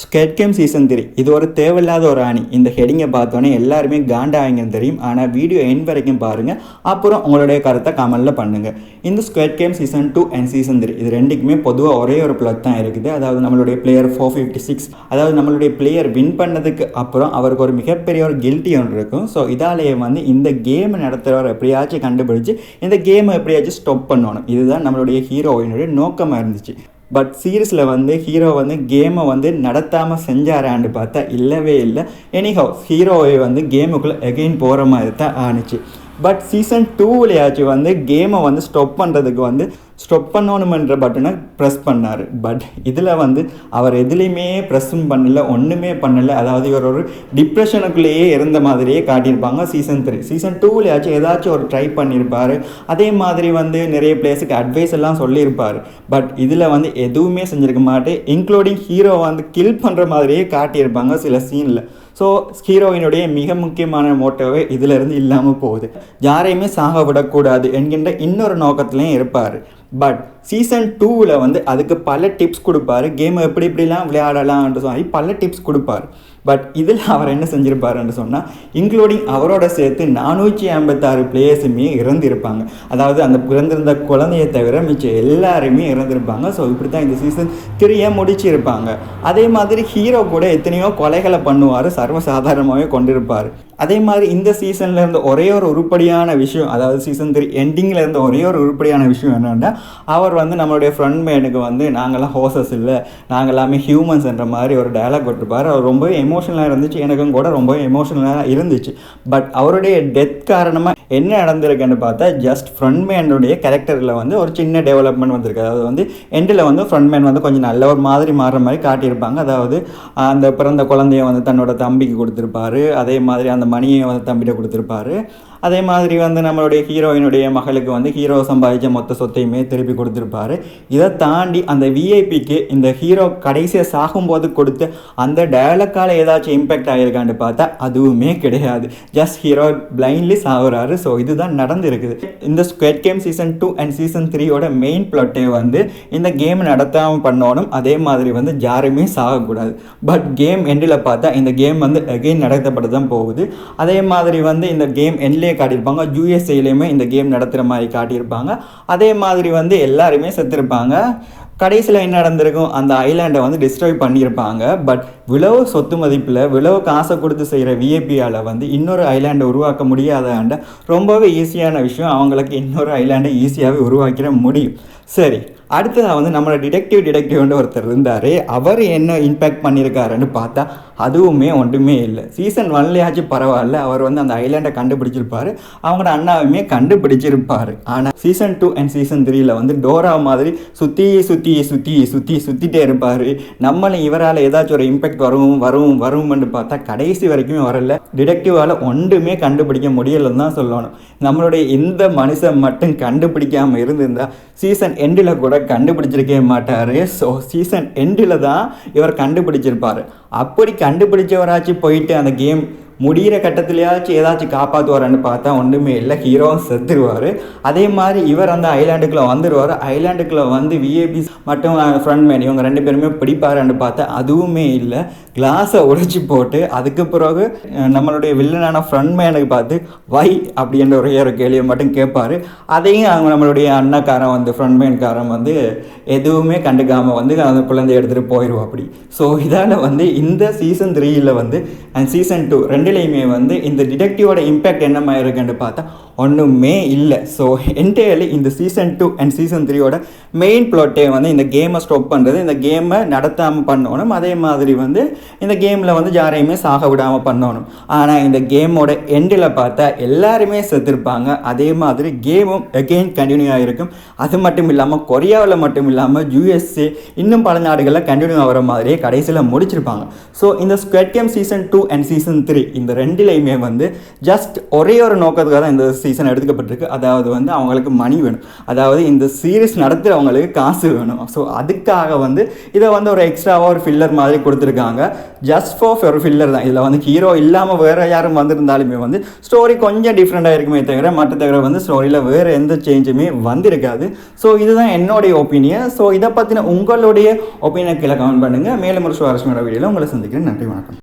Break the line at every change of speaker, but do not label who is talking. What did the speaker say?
Squid game season 3 இது ஒரு தேவையில்லாத ஒரு ஆணி. இந்த ஹெடிங்கை பார்த்தோன்னே எல்லாருமே காண்டாவீங்கன்னு தெரியும். ஆனால் வீடியோ எண்ட் வரைக்கும் பாருங்கள், அப்புறம் உங்களுடைய கருத்தை கமெண்டில் பண்ணுங்கள். இந்த squid game season 2 and season 3 இது ரெண்டுக்குமே பொதுவாக ஒரே ஒரு பிளாட் தான் இருக்குது. அதாவது நம்மளுடைய பிளேயர் 456, அதாவது நம்மளுடைய பிளேயர் வின் பண்ணதுக்கு அப்புறம் அவருக்கு ஒரு மிகப்பெரிய ஒரு கில்ட்டி ஒன்று இருக்கும். ஸோ இதாலேயே வந்து இந்த கேம் நடத்துகிறவர் எப்படியாச்சும் கண்டுபிடிச்சி இந்த கேமை எப்படியாச்சும் ஸ்டாப் பண்ணணும். இதுதான் நம்மளுடைய ஹீரோயினுடைய நோக்கமாக இருந்துச்சு. பட் சீரீஸில் வந்து ஹீரோ வந்து கேமை வந்து நடத்தாமல் செஞ்சாரான்னு பார்த்தா இல்லவே இல்லை. எனிஹவ் ஹீரோவை வந்து கேமுக்குள்ளே எகெயின் போகிற மாதிரி தான் ஆணுச்சு. பட் சீசன் 2விலையாச்சும் வந்து கேமை வந்து ஸ்டாப் பண்ணுறதுக்கு வந்து ஸ்டாப் பண்ணணுமென்ற பட்டனை ப்ரெஸ் பண்ணார். பட் இதில் வந்து அவர் எதுலேயுமே ப்ரெஸ்ஸும் பண்ணல, ஒன்றுமே பண்ணலை. அதாவது இவர் ஒரு டிப்ரெஷனுக்குள்ளேயே இருந்த மாதிரியே காட்டியிருப்பாங்க சீசன் 3. சீசன் 2விலையாச்சும் ஏதாச்சும் ஒரு ட்ரை பண்ணியிருப்பார். அதே மாதிரி வந்து நிறைய பிளேஸுக்கு அட்வைஸ் எல்லாம் சொல்லியிருப்பார். பட் இதில் வந்து எதுவுமே செஞ்சுருக்க மாட்டேன். இன்க்ளூடிங் ஹீரோ வந்து கில் பண்ணுற மாதிரியே காட்டியிருப்பாங்க சில சீனில். ஸோ ஹீரோயினுடைய மிக முக்கியமான மோட்டோவே இதிலிருந்து இல்லாமல் போகுது. யாரையுமே சாக விடக்கூடாது என்கின்ற இன்னொரு நோக்கத்துலேயும் இருப்பார். பட் சீசன் 2வில் வந்து அதுக்கு பல டிப்ஸ் கொடுப்பார். கேமை எப்படி இப்படிலாம் விளையாடலாம்னு சொல்லி பல டிப்ஸ் கொடுப்பார். பட் இதில் அவர் என்ன செஞ்சுருப்பாருன்னு சொன்னால், இன்க்ளூடிங் அவரோட சேர்த்து 456 பிளேயர்ஸுமே இறந்திருப்பாங்க. அதாவது அந்த பிறந்திருந்த குழந்தையை தவிர மிச்சம் எல்லாருமே இறந்திருப்பாங்க. ஸோ இப்படி தான் இந்த சீசன் 3 முடிச்சிருப்பாங்க. அதே மாதிரி ஹீரோ கூட எத்தனையோ கொலைகளை பண்ணுவார், சர்வசாதாரணமாகவே கொண்டிருப்பார். அதே மாதிரி இந்த சீசனில் இருந்த ஒரே ஒரு உருப்படியான விஷயம், அதாவது சீசன் 3 எண்டிங்கில் இருந்த ஒரே ஒரு உருப்படியான விஷயம் என்னென்னா, அவர் வந்து நம்மளுடைய ஃப்ரெண்ட் மேனுக்கு வந்து நாங்கள்லாம் ஹோசஸ் இல்லை, நாங்கள் எல்லாமே ஹியூமன்ஸ்ன்ற மாதிரி ஒரு டயலாக் போட்டிருப்பார். அவர் ரொம்பவே எமோஷனலாக இருந்துச்சு. எனக்கும் கூட ரொம்ப எமோஷனலாக இருந்துச்சு. பட் அவருடைய டெத் காரணமாக என்ன நடந்திருக்குன்னு பார்த்தா, ஜஸ்ட் ஃப்ரண்ட் மேனுடைய கேரக்டரில் வந்து ஒரு சின்ன டெவலப்மெண்ட் வந்திருக்கு. அதாவது வந்து எண்டில் வந்து ஃப்ரண்ட் மேன் வந்து கொஞ்சம் நல்ல ஒரு மாதிரி மாறுற மாதிரி காட்டியிருப்பாங்க. அதாவது அந்த பிறந்த குழந்தைய வந்து தன்னோட தம்பிக்கு கொடுத்துருப்பாரு. அதே மாதிரி அந்த மணியை வந்து தம்பிகிட்ட கொடுத்துருப்பாரு. அதே மாதிரி வந்து நம்மளுடைய ஹீரோயினுடைய மகளுக்கு வந்து ஹீரோ சம்பாதிச்ச மொத்த சொத்தையுமே திருப்பி கொடுத்துருப்பாரு. இதை தாண்டி அந்த விஐபிக்கு இந்த ஹீரோ கடைசியாக சாகும்போது கொடுத்த அந்த டயலாக்கால் ஏதாச்சும் இம்பேக்ட் ஆகிருக்கான்னு பார்த்தா அதுவுமே கிடையாது. ஜஸ்ட் ஹீரோ பிளைண்ட்லி சாகுறாரு. ஸோ இதுதான் நடந்திருக்குது. இந்த squid game season 2 and season 3யோட மெயின் பிளாட்டே வந்து இந்த கேம் நடத்தாமல் பண்ணணும். அதே மாதிரி வந்து யாருமே சாகக்கூடாது. பட் கேம் எண்டில் பார்த்தா இந்த கேம் வந்து அகெயின் நடத்தப்பட்டு தான் போகுது. அதே மாதிரி வந்து இந்த கேம் எண்ட்லேயே காட்டியிருப்பாங்க. யூஎஸ்ஏலையுமே இந்த கேம் நடத்துகிற மாதிரி காட்டியிருப்பாங்க. அதே மாதிரி வந்து எல்லாருமே செத்துருப்பாங்க. கடைசியில் என்ன நடந்திருக்கும், அந்த ஐலாண்டை வந்து டிஸ்ட்ராய் பண்ணியிருப்பாங்க. பட் விளவு சொத்து மதிப்பில் விளவு காசை கொடுத்து செய்கிற விஐபியால் வந்து இன்னொரு ஐலாண்டை உருவாக்க முடியாதாண்ட ரொம்பவே ஈஸியான விஷயம். அவங்களுக்கு இன்னொரு ஐலாண்டை ஈஸியாகவே உருவாக்கிட முடியும். சரி, அடுத்ததாக வந்து நம்மளோட டிடெக்டிவ்னு ஒருத்தர் இருந்தார். அவர் என்ன இம்பேக்ட் பண்ணியிருக்காருன்னு பார்த்தா அதுவுமே ஒன்றுமே இல்லை. சீசன் 1லையாச்சும் பரவாயில்ல, அவர் வந்து அந்த ஐலாண்டை கண்டுபிடிச்சிருப்பார், அவங்களோட அண்ணாவுமே கண்டுபிடிச்சிருப்பார். ஆனால் சீசன் 2 அண்ட் சீசன் 3ல் வந்து டோரா மாதிரி சுற்றிட்டே இருப்பார். நம்மளும் இவரால் ஏதாச்சும் ஒரு இம்பேக்ட் வரும்னு பார்த்தா கடைசி வரைக்குமே வரல. டிடெக்டிவால் ஒன்றுமே கண்டுபிடிக்க முடியலைன்னு தான் சொல்லணும். நம்மளுடைய இந்த மனுஷன் மட்டும் கண்டுபிடிக்காமல் இருந்திருந்தால் சீசன் எண்டில் கூட கண்டுபிடிச்சிருக்கவே மாட்டார். ஸோ சீசன் எண்டில் தான் இவர் கண்டுபிடிச்சிருப்பார். அப்படி கண்டுபிடிச்சவராச்சும் போயிட்டு அந்த கேம் முடிகிற கட்டத்துலையாச்சும் ஏதாச்சும் காப்பாற்றுவார்னு பார்த்தா ஒன்றுமே இல்லை, ஹீரோவும் செத்துருவார். அதே மாதிரி இவர் அந்த ஐலாண்டுக்குள்ளே வந்துடுவார். ஐலாண்டுக்குள்ளே வந்து விஐபிஸ் மட்டும் ஃப்ரண்ட் மேன் இவங்க 2 பேருமே பிடிப்பாருன்னு பார்த்தா அதுவுமே இல்லை. கிளாஸை உடைச்சி போட்டு அதுக்கு பிறகு நம்மளுடைய வில்லனான ஃப்ரண்ட் மேனுக்கு பார்த்து வை அப்படின்ற ஒரே ஒரு கேள்வியை மட்டும் கேட்பார். அதையும் அவங்க நம்மளுடைய அண்ணக்காரன் வந்து ஃப்ரண்ட் மேன்காரன் வந்து எதுவுமே கண்டுக்காமல் வந்து அந்த குழந்தைய எடுத்துகிட்டு போயிடுவோம் அப்படி. ஸோ இதால் வந்து இந்த சீசன் 3ல் வந்து அண்ட் சீசன் 2 ரெண்டுலேயுமே வந்து இந்த டிடெக்டிவோட இம்பேக்ட் என்னமா இருக்குன்னு பார்த்தா ஒன்றுமே இல்லை. ஸோ என்டையர்லி இந்த சீசன் 2 அண்ட் சீசன் 3யோட மெயின் பிளாட்டே வந்து இந்த கேமை ஸ்டாப் பண்ணுறது, இந்த கேமை நடத்தாமல் பண்ணணும். அதே மாதிரி வந்து இந்த கேமில் வந்து யாரையுமே சாக விடாமல் பண்ணணும். ஆனால் இந்த கேமோட எண்டில் பார்த்தா எல்லாருமே செத்துருப்பாங்க. அதே மாதிரி கேமும் அகெயின் கண்டினியூ ஆகிருக்கும். அது மட்டும் இல்லாமல் கொரியாவில் மட்டும் இல்லாமல் யூஎஸ்ஏ இன்னும் பல நாடுகளில் கண்டினியூ ஆகிற மாதிரியே கடைசியில் முடிச்சிருப்பாங்க. ஸோ இந்த squid game season 2 and season 3 இந்த ரெண்டுலேயுமே வந்து ஜஸ்ட் ஒரே ஒரு நோக்கத்துக்காக தான் இந்த சீசன் எடுக்கப்பட்டிருக்கு. அதாவது வந்து அவங்களுக்கு மணி வேணும், அதாவது இந்த சீரிஸ் நடத்துகிறவங்களுக்கு காசு வேணும். ஸோ அதுக்காக வந்து இதை வந்து ஒரு எக்ஸ்ட்ராவாக ஒரு ஃபில்லர் மாதிரி கொடுத்துருக்காங்க. ஜஸ்ட் ஃபார் ஒரு ஃபில்லர் தான். இதில் வந்து ஹீரோ இல்லாமல் வேறு யாரும் வந்திருந்தாலுமே வந்து ஸ்டோரி கொஞ்சம் டிஃப்ரெண்ட்டாக இருக்குமே தவிர தவிர வந்து ஸ்டோரியில் வேறு எந்த சேஞ்சுமே வந்திருக்காது. ஸோ இதுதான் என்னுடைய ஒப்பீனியன். ஸோ இதை பற்றின உங்களுடைய ஒப்பீனியன் கீழே கமெண்ட் பண்ணுங்கள். மேலும் ஒரு சுவாரஸ்யமான வீடியோவில் உங்களை சந்திக்கிறேன். நன்றி, வணக்கம்.